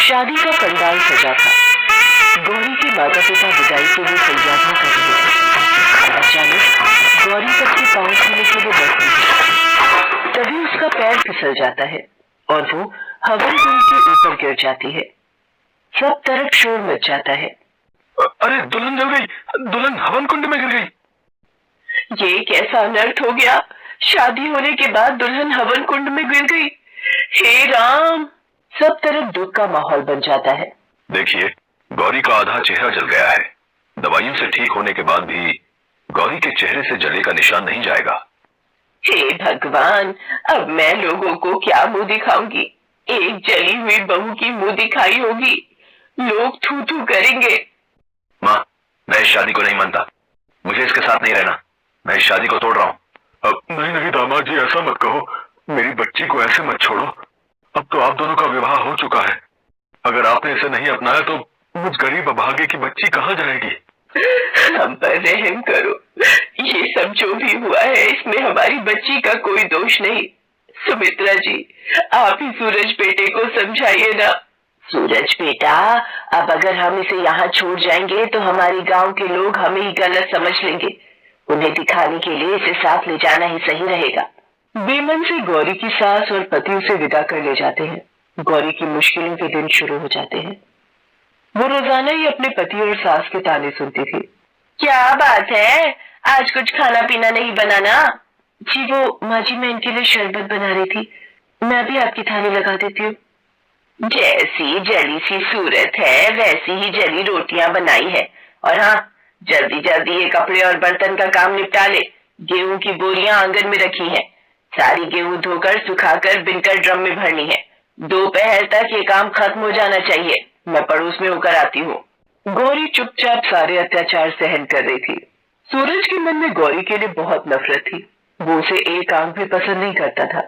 शादी का पंडाल सजा था। गौरी के माता पिता विदाई के लिए तैयारियां कर रहे थे। अचानक गौरी सबके पांव छूने के लिए बढ़ गई। तभी उसका पैर फिसल जाता है और वो हवन कुंड के ऊपर गिर जाती है। सब तरफ शोर मच जाता है। अरे दुल्हन जल गई, दुल्हन हवन कुंड में गिर गई। ये कैसा अनर्थ हो गया? शादी होने के बाद दुल्हन हवन कुंड में गिर गई। हे राम! सब तरफ दुख का माहौल बन जाता है। देखिए, गौरी का आधा चेहरा जल गया है। दवाइयों से ठीक होने के बाद भी गौरी के चेहरे से जले का निशान नहीं जाएगा। हे भगवान! अब मैं लोगों को क्या मुंह दिखाऊंगी? एक जली हुई बहू की मुंह दिखाई होगी, लोग थू थू करेंगे। माँ, मैं इस शादी को नहीं मानता। मुझे इसके साथ नहीं रहना। मैं इस शादी को तोड़ रहा हूँ। अब नहीं नहीं दामाद जी, ऐसा मत कहो। मेरी बच्ची को ऐसे मत छोड़ो। अब तो आप दोनों का विवाह हो चुका है। अगर आपने इसे नहीं अपनाया तो मुझ गरीब अभागे की बच्ची कहाँ जाएगी? हम पर रहम करो। ये सब जो भी हुआ है इसमें हमारी बच्ची का कोई दोष नहीं। सुमित्रा जी, आप ही सूरज बेटे को समझाइए ना। सूरज बेटा, अब अगर हम इसे यहाँ छोड़ जाएंगे तो हमारे गांव के लोग हमें ही गलत समझ लेंगे। उन्हें दिखाने के लिए इसे साथ ले जाना ही सही रहेगा। बेमन से गौरी की सास और पति उसे विदा कर ले जाते हैं। गौरी की मुश्किलों के दिन शुरू हो जाते हैं। वो रोजाना ही अपने पति और सास के ताने सुनती थी। क्या बात है, आज कुछ खाना पीना नहीं बनाना? जी वो माँ जी, मैं इनके लिए शरबत बना रही थी। मैं भी आपकी थाली लगा देती हूँ। जैसी जली सी सूरत है वैसी ही जली रोटियां बनाई है। और हाँ, जल्दी जल्दी ये कपड़े और बर्तन का काम निपटा ले। गेहूं की बोरियां आंगन में रखी हैं। सारी गेहूं धोकर सुखाकर बिनकर ड्रम में भरनी है। दोपहर तक ये काम खत्म हो जाना चाहिए। मैं पड़ोस में होकर आती हूँ। गौरी चुपचाप सारे अत्याचार सहन कर रही थी। सूरज के मन में गौरी के लिए बहुत नफरत थी। वो उसे एक आंख भी पसंद नहीं करता था।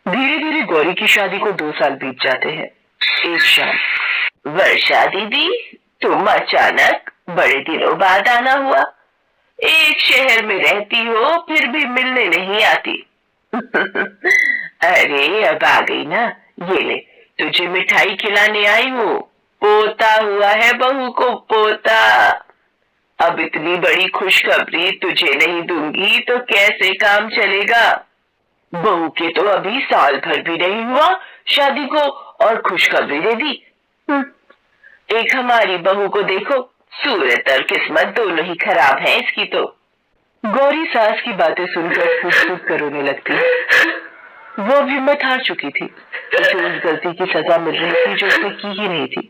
धीरे धीरे गौरी की शादी को 2 साल बीत जाते हैं। एक शाम, वर्षा दीदी, तुम अचानक बड़े दिनों बाद आना हुआ। एक शहर में रहती हो फिर भी मिलने नहीं आती। अरे अब आ गई ना, ये ले, तुझे मिठाई खिलाने आई हूँ। पोता हुआ है बहू को, पोता। अब इतनी बड़ी खुशखबरी तुझे नहीं दूंगी तो कैसे काम चलेगा? बहू के तो अभी साल भर भी नहीं हुआ शादी को और खुशखबरी दे दी। एक हमारी बहू को देखो, सूरत और किस्मत दोनों ही खराब है इसकी तो। गौरी सास की बातें सुनकर फूट फूट कर रोने लगती। वो अब हिम्मत हार चुकी थी। उसे उस गलती की सजा मिल रही थी जो उसने की ही नहीं थी।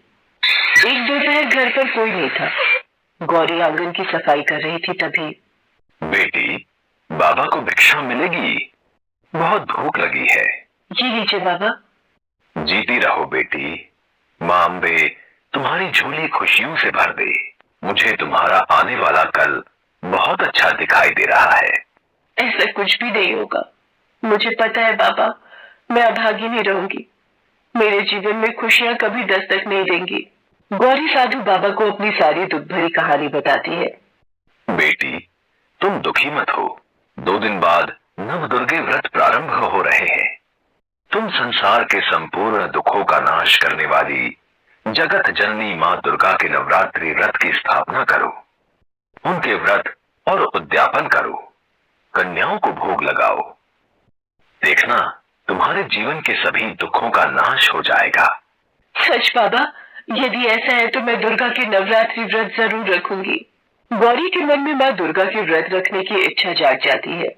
एक दोपहर घर पर कोई नहीं था। गौरी आंगन की सफाई कर रही थी तभी। बेटी, बाबा को भिक्षा मिलेगी, बहुत भूख लगी है। जी लीजिए बाबा। जीती रहो बेटी। मां अम्बे तुम्हारी झोली खुशियों से भर दे। मुझे तुम्हारा आने वाला कल बहुत अच्छा दिखाई दे रहा है। ऐसा कुछ भी नहीं होगा। मुझे पता है बाबा, मैं अभागी नहीं रहूंगी। मेरे जीवन में खुशियां कभी दस्तक नहीं देंगी। गौरी साधु बाबा को अपनी सारी दुख भरी कहानी बताती है। बेटी, तुम दुखी मत हो। 2 दिन बाद नव दुर्गे व्रत प्रारंभ हो रहे हैं। तुम संसार के संपूर्ण दुखों का नाश करने वाली जगत जननी मां दुर्गा के नवरात्रि व्रत की स्थापना करो। उनके व्रत और उद्यापन करो। कन्याओं को भोग लगाओ। देखना, तुम्हारे जीवन के सभी दुखों का नाश हो जाएगा। सच बाबा, यदि ऐसा है तो मैं दुर्गा के नवरात्रि व्रत जरूर रखूंगी। गौरी के मन में मां दुर्गा के व्रत रखने की इच्छा जाग जाती है।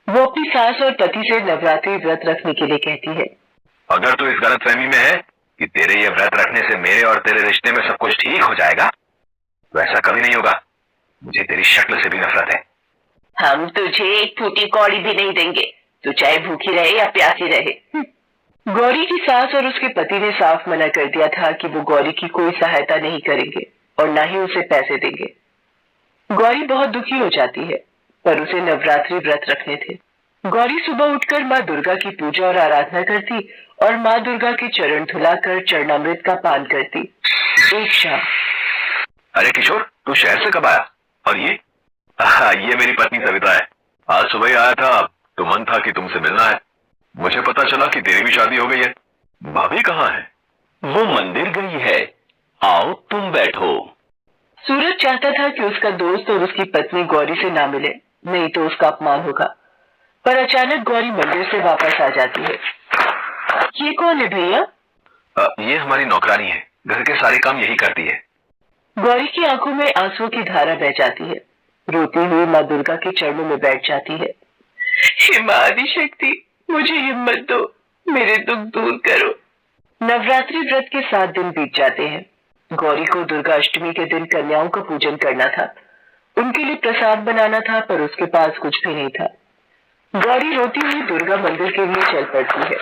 वो अपनी सास और पति से नवरात्रि व्रत रखने के लिए कहती है। अगर तू इस गलतफहमी में है कि तेरे ये व्रत रखने से मेरे और तेरे रिश्ते में सब कुछ ठीक हो जाएगा, तो ऐसा कभी नहीं होगा। मुझे तेरी शक्ल से भी नफरत है। हम तुझे एक फूटी कौड़ी भी नहीं देंगे, तू चाहे भूखी रहे या प्यासी रहे। गौरी की सास और उसके पति ने साफ मना कर दिया था कि वो गौरी की कोई सहायता नहीं करेंगे और ना ही उसे पैसे देंगे। गौरी बहुत दुखी हो जाती है, पर उसे नवरात्रि व्रत रखने थे। गौरी सुबह उठकर माँ दुर्गा की पूजा और आराधना करती और माँ दुर्गा के चरण धुलाकर चरणामृत का पान करती। एक शाम, अरे किशोर, तू शहर से कब आया? और ये मेरी पत्नी सविता है। आज सुबह ही आया था, तो मन था कि तुमसे मिलना है। मुझे पता चला कि तेरी भी शादी हो गई है। भाभी कहाँ है? वो मंदिर गई है, आओ तुम बैठो। सूरज चाहता था कि उसका दोस्त और उसकी पत्नी गौरी से ना मिले, नहीं तो उसका अपमान होगा। पर अचानक गौरी मंदिर से वापस आ जाती है। ये कौन है भैया? ये हमारी नौकरानी है, घर के सारे काम यही करती है। गौरी की आंखों में आंसुओं की धारा बह जाती है। रोती हुई माँ दुर्गा के चरणों में बैठ जाती है। हे माँ आदिशक्ति, मुझे हिम्मत दो, मेरे दुख दूर करो। नवरात्रि व्रत के 7 दिन बीत जाते हैं। गौरी को दुर्गा अष्टमी के दिन कन्याओं का पूजन करना था। उनके लिए प्रसाद बनाना था, पर उसके पास कुछ भी नहीं था। गौरी रोती हुई दुर्गा मंदिर के लिए चल पड़ती है।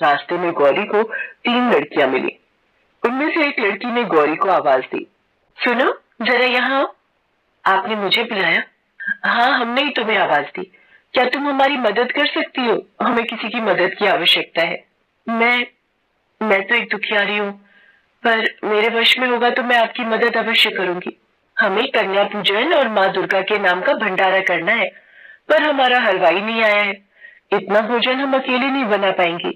रास्ते में गौरी को 3 लड़कियां मिली। उनमें से एक लड़की ने गौरी को आवाज दी, सुनो जरा यहाँ आओ। आपने मुझे बुलाया? हाँ, हमने ही तुम्हें आवाज दी। क्या तुम हमारी मदद कर सकती हो? हमें किसी की मदद की आवश्यकता है। मैं तो एक दुखियारी हूँ, पर मेरे वश में होगा तो मैं आपकी मदद अवश्य करूंगी। हमें कन्या पूजन और माँ दुर्गा के नाम का भंडारा करना है, पर हमारा हलवाई नहीं आया है। इतना भोजन हम अकेले नहीं बना पाएंगे।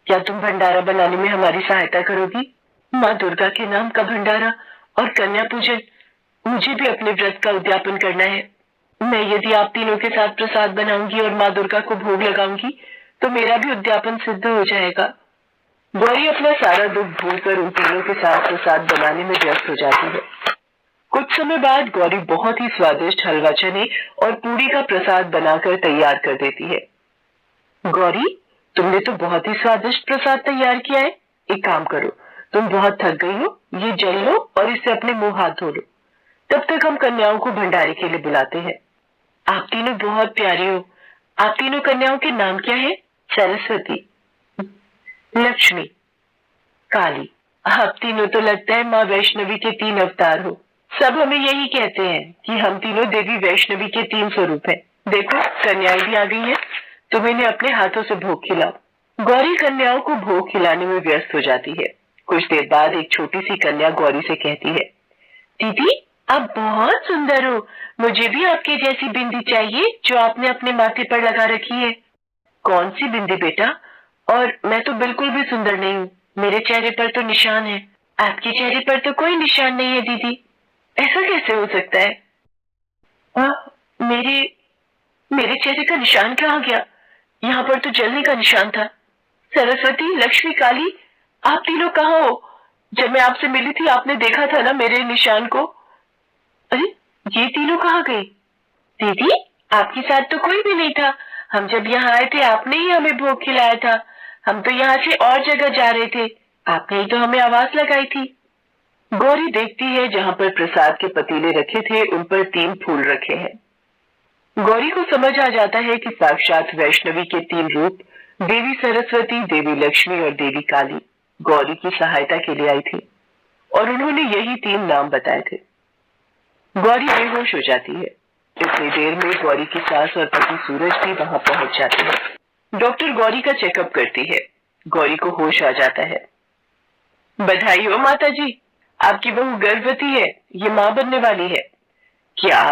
क्या तुम भंडारा बनाने में हमारी सहायता करोगी? माँ दुर्गा के नाम का भंडारा और कन्या पूजन, मुझे भी अपने व्रत का उद्यापन करना है। मैं यदि आप तीनों के साथ प्रसाद बनाऊंगी और माँ दुर्गा को भोग लगाऊंगी तो मेरा भी उद्यापन सिद्ध हो जाएगा। गौरी अपना सारा दुख भूलकर उन तीनों के साथ प्रसाद बनाने में व्यस्त हो जाती है। कुछ समय बाद गौरी बहुत ही स्वादिष्ट हलवा चने और पूरी का प्रसाद बनाकर तैयार कर देती है। गौरी, तुमने तो बहुत ही स्वादिष्ट प्रसाद तैयार किया है। एक काम करो, तुम बहुत थक गई हो, ये जल लो और इससे अपने मुंह हाथ धो लो। तब तक हम कन्याओं को भंडारे के लिए बुलाते हैं। आप तीनों बहुत प्यारी हो। आप तीनों कन्याओं के नाम क्या है? सरस्वती, लक्ष्मी, काली। आप तीनों तो लगता है माँ वैष्णवी के 3 अवतार हो। सब हमें यही कहते हैं कि हम तीनों देवी वैष्णवी के 3 स्वरूप हैं। देखो, कन्याएं भी आ गई हैं। तुम इन्हें अपने हाथों से भोग खिलाओ। गौरी कन्याओं को भोग खिलाने में व्यस्त हो जाती है। कुछ देर बाद एक छोटी सी कन्या गौरी से कहती है, दीदी आप बहुत सुंदर हो। मुझे भी आपके जैसी बिंदी चाहिए जो आपने अपने माथे पर लगा रखी है। कौन सी बिंदी बेटा? और मैं तो बिल्कुल भी सुंदर नहीं हूँ। मेरे चेहरे पर तो निशान है। आपके चेहरे पर तो कोई निशान नहीं है दीदी। ऐसा कैसे हो सकता है? मेरे मेरे चेहरे का निशान कहाँ गया? यहाँ पर तो जलने का निशान था। सरस्वती, लक्ष्मी, काली, आप तीनों कहाँ हो? जब मैं आपसे मिली थी आपने देखा था ना मेरे निशान को। अरे, ये तीनों कहाँ गई? दीदी, आपके साथ तो कोई भी नहीं था। हम जब यहाँ आए थे आपने ही हमें भोग खिलाया था। हम तो यहाँ से और जगह जा रहे थे, आपने ही तो हमें आवाज लगाई थी। गौरी देखती है जहाँ पर प्रसाद के पतीले रखे थे उन पर 3 फूल रखे हैं। गौरी को समझ आ जाता है कि साक्षात वैष्णवी के 3 रूप, देवी सरस्वती, देवी लक्ष्मी और देवी काली, गौरी की सहायता के लिए आई थी और उन्होंने यही 3 नाम बताए थे। गौरी बेहोश हो जाती है। इतनी देर में गौरी की सास और पति सूरज भी वहां पहुंच जाते हैं। डॉक्टर गौरी का चेकअप करती है। गौरी को होश आ जाता है। बधाई हो माता जी, आपकी बहू गर्भवती है, ये मां बनने वाली है। क्या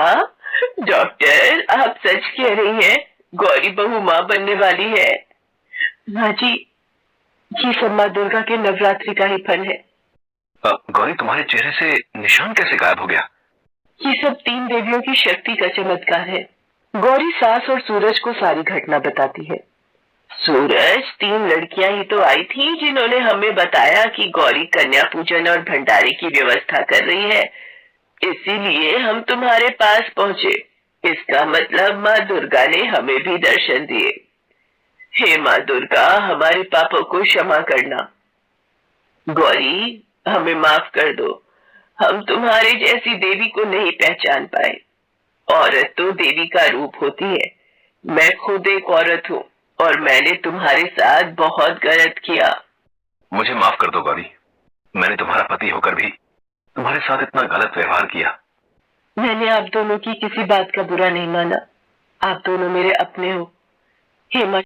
डॉक्टर, आप सच कह रही हैं? गौरी बहू मां बनने वाली है? माँ जी, ये सब माँ दुर्गा के नवरात्रि का ही फल है। गौरी, तुम्हारे चेहरे से निशान कैसे गायब हो गया? ये सब 3 देवियों की शक्ति का चमत्कार है। गौरी सास और सूरज को सारी घटना बताती है। सूरज, 3 लड़कियां ही तो आई थी जिन्होंने हमें बताया कि गौरी कन्या पूजन और भंडारे की व्यवस्था कर रही है, इसीलिए हम तुम्हारे पास पहुंचे। इसका मतलब माँ दुर्गा ने हमें भी दर्शन दिए। हे माँ दुर्गा, हमारे पापों को क्षमा करना। गौरी, हमें माफ कर दो, हम तुम्हारे जैसी देवी को नहीं पहचान पाए। औरत तो देवी का रूप होती है। मैं खुद एक औरत हूँ और मैंने तुम्हारे साथ बहुत गलत किया। मुझे माफ कर दो गौरी, मैंने तुम्हारा पति होकर भी तुम्हारे साथ इतना गलत व्यवहार किया। मैंने आप दोनों की किसी बात का बुरा नहीं माना। आप दोनों मेरे अपने हो। हे माँ